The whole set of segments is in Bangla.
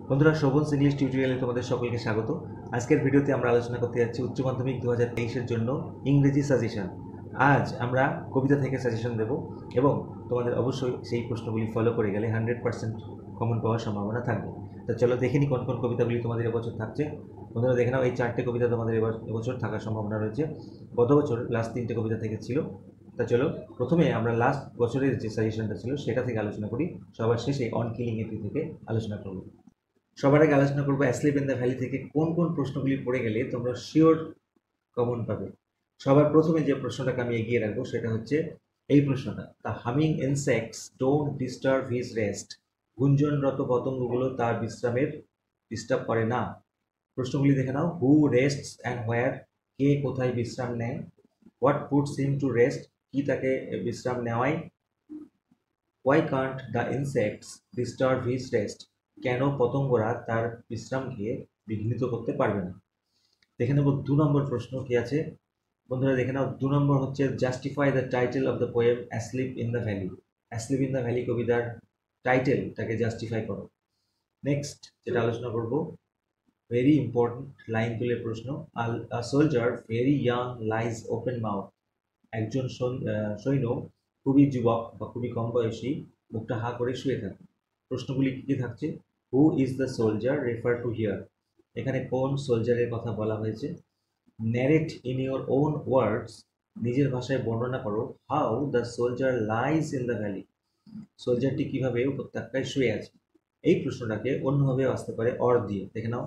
বন্ধুরা, শোভনস ইংলিশ টিউটোরিয়ালে তোমাদের সকলকে স্বাগত। আজকের ভিডিওতে আমরা আলোচনা করতে যাচ্ছি উচ্চ মাধ্যমিক 2023-এর জন্য ইংরেজি সাজেশন। আজ আমরা কবিতা থেকে সাজেশন দেব এবং তোমাদের অবশ্যই সেই প্রশ্নগুলি ফলো করে গেলে 100% কমন পাওয়ার সম্ভাবনা থাকবে। তো চলো দেখে নিই কোন কোন কবিতাগুলি তোমাদের এবছর থাকছে। বন্ধুরা দেখে নাও, এই 4টে কবিতা তোমাদের এবছর থাকার সম্ভাবনা রয়েছে। গত বছর লাস্ট 3টে কবিতা থেকে ছিল। তা চলো প্রথমে আমরা লাস্ট বছরের যে সাজেশনটা ছিল সেটা থেকে আলোচনা করি, সবার শেষে অন কিলিং এটি থেকে আলোচনা করব। সবার আগে আলোচনা করবো অ্যাসলিপ ইন দ্য ভ্যালি থেকে কোন কোন প্রশ্নগুলি পড়ে গেলে তোমরা শিওর কমন পাবে। সবার প্রথমে যে প্রশ্নটাকে আমি এগিয়ে রাখবো সেটা হচ্ছে এই প্রশ্নটা, the humming insects don't disturb his rest. গুঞ্জনরত পতঙ্গগুলো তার বিশ্রামের ডিস্টার্ব করে না। প্রশ্নগুলি দেখে নাও। হু রেস্টস অ্যান্ড হোয়ার, কে কোথায় বিশ্রাম নেয়। What puts him to rest, কি তাকে বিশ্রাম নেওয়ায়। Y Kant the insects disturb his rest, কেন পতঙ্গরা তার বিশ্রামকে বিঘ্নিত করতে পারবে না। দেখে নেব 2 নম্বর প্রশ্ন কি আছে। বন্ধুরা দেখে নাও, 2 নম্বর হচ্ছে justify the title of the poem asleep in the valley. Asleep in the valley কবিতার টাইটেলটাকে জাস্টিফাই করো। নেক্সট যেটা আলোচনা করব, ভেরি ইম্পর্টেন্ট লাইন তুলে প্রশ্ন, a soldier very young lies open mouth. একজন সৈন্য খুবই যুবক বা খুবই কম বয়সী মুখটা হা করে শুয়ে থাকে। প্রশ্নগুলি কী কী থাকছে। Who is the soldier, refer to here, এখানে কোন সোলজারের কথা বলা হয়েছে। Narrate in your own words, নিজের ভাষায় বর্ণনা করো how the soldier lies in the valley, সোলজারটি কীভাবে উপত্যকায় শুয়ে আছে। এই প্রশ্নটাকে অন্যভাবেও আসতে পারে অর দিয়ে। দেখে নাও,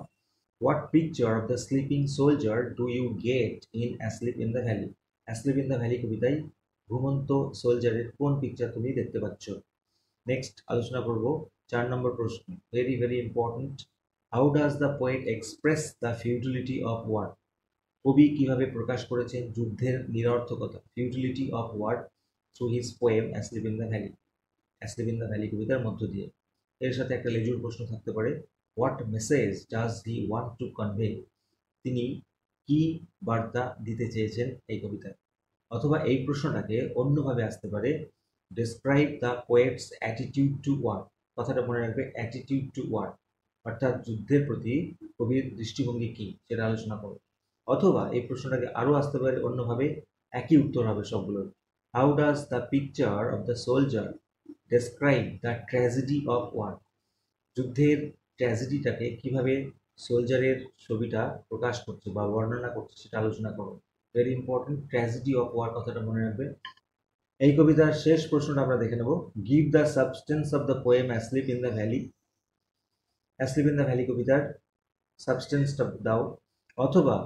what picture of the sleeping soldier do you get in asleep in the valley. Asleep in the valley কবিতায় ঘুমন্ত সোলজারের কোন পিকচার তুমি দেখতে পাচ্ছ। নেক্সট আলোচনা করব 4 নম্বর প্রশ্ন, very very important, how does the poet express the futility of war. কবি কিভাবে প্রকাশ করেছেন যুদ্ধের নিরর্থকতা, futility of war, through his poem asleep in the valley. Asleep in the valley কবিতার মধ্য দিয়ে। এর সাথে একটা লেজুর প্রশ্ন থাকতে পারে, what message does he want to convey, তিনি কি বার্তা দিতে চেয়েছেন এই কবিতায়। অথবা এই প্রশ্নটাকে অন্যভাবে আসতে পারে, describe the poet's attitude to war. কথাটা মনে রাখবে, অ্যাটিটিউড টু ওয়ার, অর্থাৎ যুদ্ধের প্রতি কবির দৃষ্টিভঙ্গি কী সেটা আলোচনা করো। অথবা এই প্রশ্নটাকে আরও আসতে পারে অন্যভাবে, একই উত্তর হবে সবগুলোর। How does the picture of the soldier describe the tragedy of war, যুদ্ধের ট্র্যাজেডিটাকে কিভাবে সোলজারের ছবিটা প্রকাশ করছে বা বর্ণনা করছে সেটা আলোচনা করো। Very important, tragedy of war কথাটা মনে রাখবে। এই কবিতার শেষ প্রশ্নটা আমরা দেখে নেব, give the substance of the poem asleep in the valley. Asleep in the valley কবিতার সাবস্টেন্সটা দাও, অথবা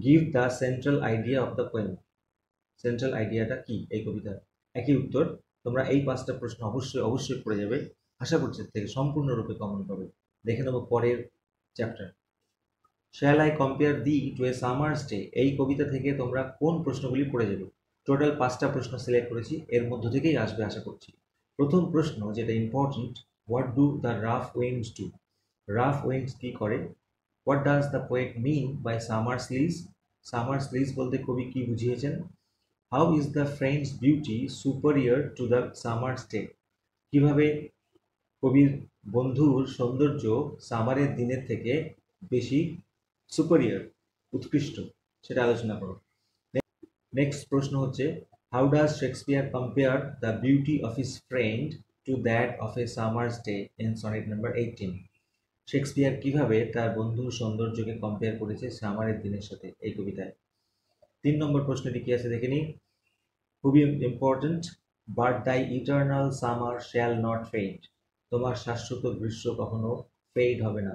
give the central idea of the poem, central আইডিয়াটা কি এই কবিতার। একই উত্তর। তোমরা এই 5টা প্রশ্ন অবশ্যই পড়ে যাবে, আশা করছি থেকে সম্পূর্ণরূপে কমন পাবে। দেখে নেব পরের chapter, shall I compare thee to a summer's day. এই কবিতা থেকে তোমরা কোন প্রশ্নগুলি পড়ে যাবে। টোটাল 5টা প্রশ্ন সিলেক্ট করেছি, এর মধ্য থেকেই আসবে আশা করছি। প্রথম প্রশ্ন যেটা important, what do the rough winds do, rough winds কী করে। What does the poet mean by summer's lease, summer's lease বলতে কবি কী বুঝিয়েছেন। How is the friend's beauty superior to the summer's day, কীভাবে কবির বন্ধুর সৌন্দর্য সামারের দিনের থেকে বেশি সুপারিয়র, উৎকৃষ্ট, সেটা আলোচনা করো। নেক্সট প্রশ্ন হচ্ছে, how does Shakespeare compare the beauty of his friend to that of a summer's day in sonnet number 18। Shakespeare কিভাবে তার বন্ধুর সৌন্দর্যকে কম্পেয়ার করেছে সামারের দিনের সাথে এই কবিতায়। 3 নম্বর প্রশ্নটি কি আছে দেখে নিই, খুবই important, but thy eternal summer shall not fade, তোমার শাশ্বত গ্রীষ্ম কখনো ফেড হবে না।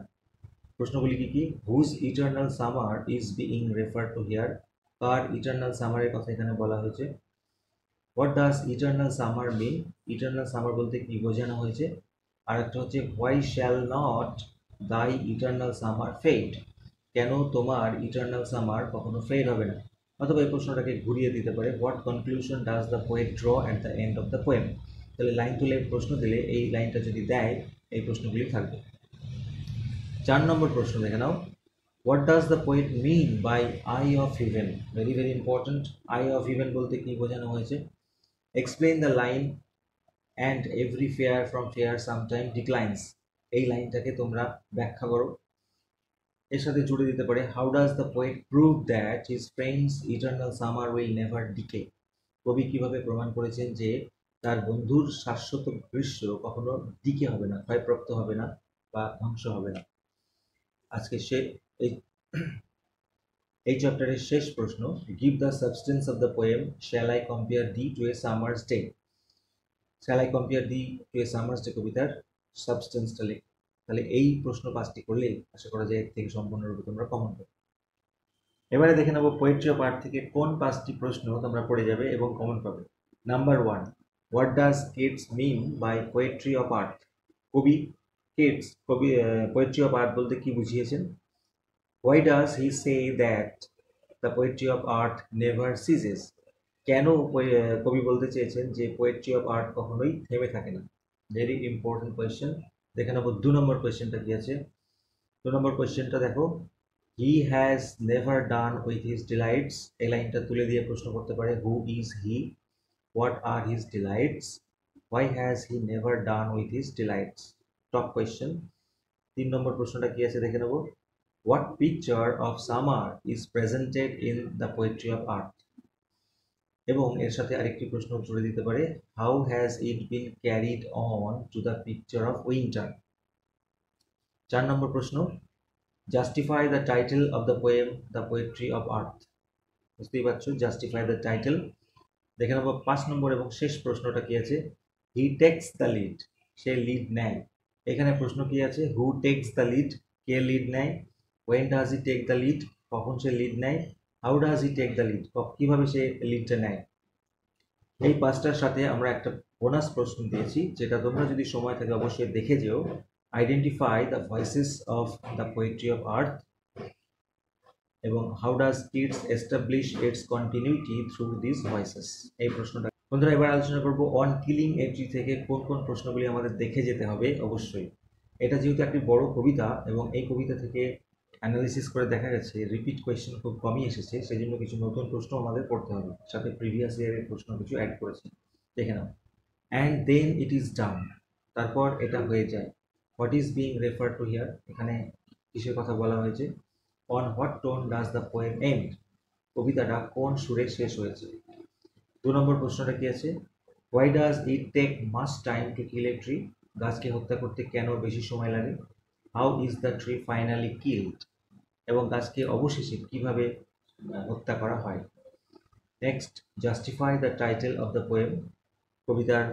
প্রশ্নগুলি কি কি, whose eternal summer is being refer to here, কার ইটার্নাল সামারের কথা এখানে বলা হয়েছে। What does eternal summer mean, eternal summer বলতে কি বোঝানো হয়েছে। আর একটা হচ্ছে, why shall not thy eternal summer fade, কেন তোমার ইটার্নাল সামার কখনো ফেড হবে না। অথবা এই প্রশ্নটাকে ঘুরিয়ে দিতে পারে, what conclusion does the poet draw at the end of the poem. তাহলে লাইন তুলে প্রশ্ন দিলে এই লাইনটা যদি দেয় এই প্রশ্নগুলি থাকবে। 4 নম্বর প্রশ্ন দেখে নাও, what does the poet mean by eye of heaven, very very important, eye of heaven বলতে কি বোঝানো হয়েছে। Explain the line and every fair from fair sometime declines, এই লাইনটাকে তোমরা ব্যাখ্যা করো। এর সাথে জুড়ে দিতে পারে how does the poet prove that his friend's eternal summer will never decay. কবি কিভাবে প্রমাণ করেছেন যে তার বন্ধুর শাশ্বত গ্রীষ্ম কখনো ডিকে হবে না, ক্ষয়প্রাপ্ত হবে না বা ধ্বংস হবে না। আজকে এই চ্যাপ্টারের শেষ প্রশ্ন, give the substance of the poem shall I compare thee to a summer's day. Shall I compare thee to a summer's day কবিতার সাবস্টেন্সটা লেখ। তাহলে এই প্রশ্ন 5টি করলেই আশা করা যায় এর থেকে সম্পূর্ণরূপে তোমরা কমন পাবে। এবারে দেখে নেব পোয়েট্রি অফ আর্ট থেকে কোন 5টি প্রশ্ন তোমরা পড়ে যাবে এবং কমন পাবে। Number 1, what does Keats mean by poetry of earth. কবি পোয়েট্রি অফ আর্ট বলতে কি বুঝিয়েছেন? Why does he say that the poetry of earth never ceases. কেন কবি বলতে চেয়েছেন যে পোয়েট্রি অফ আর্ট কখনোই থেমে থাকে না? Very important question. দেখে নেব 2 নম্বর কোয়েশ্চেনটা কি আছে। 2 নম্বর কোয়েশ্চেনটা দেখো, he has never done with his delights. এই লাইনটা তুলে দিয়ে প্রশ্ন করতে পারে, who is he, what are his delights, why has he never done with his delights. Top question. 3 নম্বর প্রশ্নটা কি আছে দেখে নেব, what picture of summer is presented in the poetry of earth. এবং এর সাথে আরেকটি প্রশ্ন জুড়ে দিতে পারে, how has it been carried on to the picture of winter. 4 নম্বর প্রশ্ন, justify the title of the poem the poetry of art. বুঝতেই পারছো, জাস্টিফাই দ্য টাইটেল। দেখে নেব 5 নম্বর এবং শেষ প্রশ্নটা কি আছে, হি টেক্স দ্য লিড। সে লিড নেয়। এখানে প্রশ্ন কি আছে, হু টেক্স দ্য লিড, কে লিড নেয়, when does he take the lead, কখন সে লিড নেয়, how does he take the lead, কিভাবে সে লিডটা নেয়। এই 5টার সাথে আমরা একটা বোনাস প্রশ্ন দিয়েছি, যেটা তোমরা যদি সময় থাকে অবশ্যই দেখে যেও। Identify the voices of the poetry of earth এবং how does Keats establish its continuity through this voices. এই প্রশ্নটা বন্ধুরা এবার আলোচনা করব অন কিলিং এ ট্রি থেকে কোন কোন প্রশ্নগুলি আমাদের দেখে যেতে হবে। অবশ্যই এটা যেহেতু একটি বড় কবিতা এবং এই কবিতা থেকে অ্যানালিসিস করে দেখা গেছে রিপিট কোয়েশ্চেন খুব কমই এসেছে, সেই জন্য কিছু নতুন প্রশ্ন আমাদের পড়তে হবে, সাথে প্রিভিয়াস ইয়ারের প্রশ্ন কিছু অ্যাড করেছে। দেখে নাও, and then it is done, তারপর এটা হয়ে যায়। What is being refer to here, এখানে কিসের কথা বলা হয়েছে। On what tone does the poem end, কবিতাটা কোন সুরে শেষ হয়েছে। 2 নম্বর প্রশ্নটা কি আছে, why does it take much time to kill a tree, গাছকে হত্যা করতে কেন বেশি সময় লাগে। How is the tree finally killed, এবং গাছকে অবশেষে কিভাবে হত্যা করা হয়। Next, justify the title of the poem, কবিতার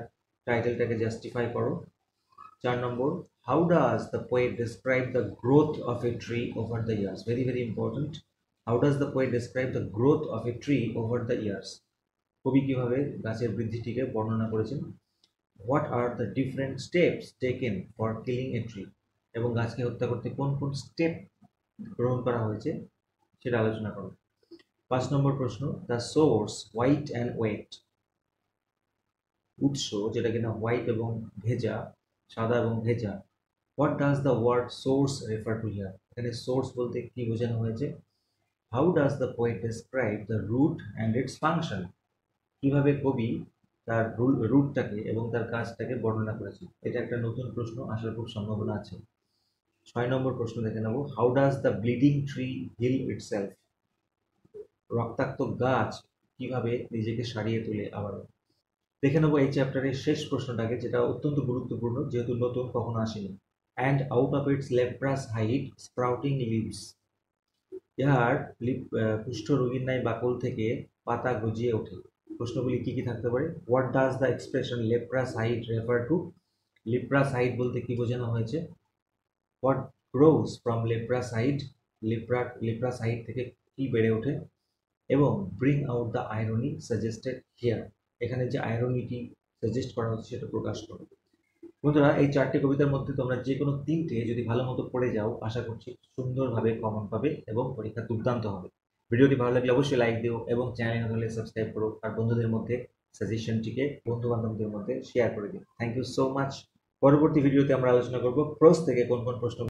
টাইটেলটাকে জাস্টিফাই করো। 4 number, how does the poet describe the growth of a tree over the years. Very very important, how does the poet describe the growth of a tree over the years, কবি কিভাবে গাছের বৃদ্ধিটিকে বর্ণনা করেছেন। What are the different steps taken for killing a tree, এবং গাছকে হত্যা করতে কোন কোন স্টেপ গ্রহণ করা হয়েছে সেটা আলোচনা করো। 5 নম্বর প্রশ্ন, the source white and wet, উৎস যেটা কিনা হোয়াইট এবং ভেজা, সাদা এবং ভেজা। What does the word source refer to here, এখানে সোর্স বলতে কি বোঝানো হয়েছে। How does the poet describe the root and its function, কিভাবে কবি তার রুটটাকে এবং তার কাজটাকে বর্ণনা করেছে। এটা একটা নতুন প্রশ্ন, আসার খুব সম্ভাবনা আছে। 6 নম্বর প্রশ্ন দেখে নেব, how does the bleeding tree heal itself, রক্তাক্ত গাছ কিভাবে নিজেকে সারিয়ে তোলে। আবারও দেখে নেব এই চ্যাপ্টারের শেষ প্রশ্নটাকে, যেটা অত্যন্ত গুরুত্বপূর্ণ যেহেতু নতুন, কখনো আসেনি। And out of its leprous hide sprouting leaves, ইহার কুষ্ঠ রোগীর ন্যায় বাকল থেকে পাতা গজিয়ে ওঠে। প্রশ্নগুলি কি কি থাকতে পারে। What does the expression লেপ্রাস height refer to, লেপ্রাস height বলতে কি বোঝানো হয়েছে। What grows from লেপ্রাস height, লেপ্রাস height থেকে কি বেড়ে ওঠে। এবং bring out the irony suggested here, এখানে যে আইরনিটি সাজেস্ট করা হচ্ছে সেটা প্রকাশ করো। বন্ধুরা এই 4টি কবিতার মধ্যে তোমরা যে কোনো 3টে যদি ভালো মতো পড়ে যাও, আশা করছি সুন্দরভাবে কমন পাবে এবং পরীক্ষা দুর্দান্ত হবে। ভিডিওটি ভালো লাগলে অবশ্যই লাইক দিও এবং চ্যানেল হলে সাবস্ক্রাইব করো, আর বন্ধুদের মধ্যে সাজেশনটিকে বন্ধু বান্ধবদের মধ্যে শেয়ার করে দিও। Thank you so much. পরবর্তী ভিডিওতে আমরা আলোচনা করব প্রোজ থেকে কোন কোন প্রশ্ন